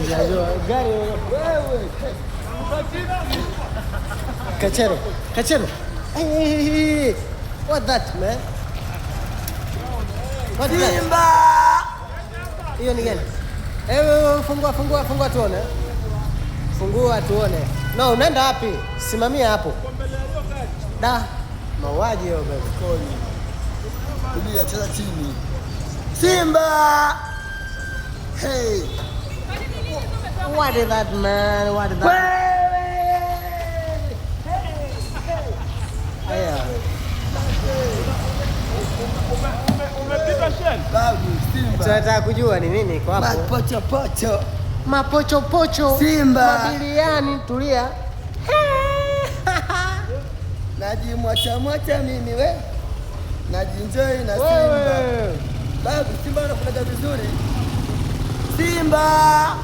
Sijajua gari wewe. Kachero. Hey, what that man? What Simba! Hiyo ni gani? Fungua tuone. Fungua tuone. No, unaenda wapi? Simamia hapo. Da. Mauaji hiyo baba. Kulia cheza chini. Simba! Hey! What is that man? What is that? Aya. Umepita shell? Babu, Simba. Tunataka kujua ni nini kwa hapo. Mapocho. Simba. Mabiliani, tulia. Najimwacha mimi we. Najinjoy na Simba. Babu, Simba anakulaga vizuri. Simba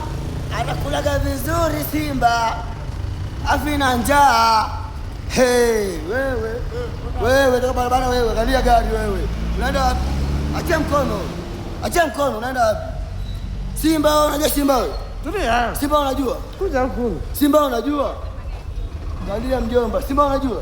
anakulaga vizuri Simba. Afina njaa. Hey, wewe toka barabara wewe, kalia gari wewe. Unaenda wapi? Achia mkono, unaenda wapi? Simba, unajua Simba wewe? Tulia. Simba unajua? Kuja huku. Simba unajua? Kalia mjomba, Simba unajua?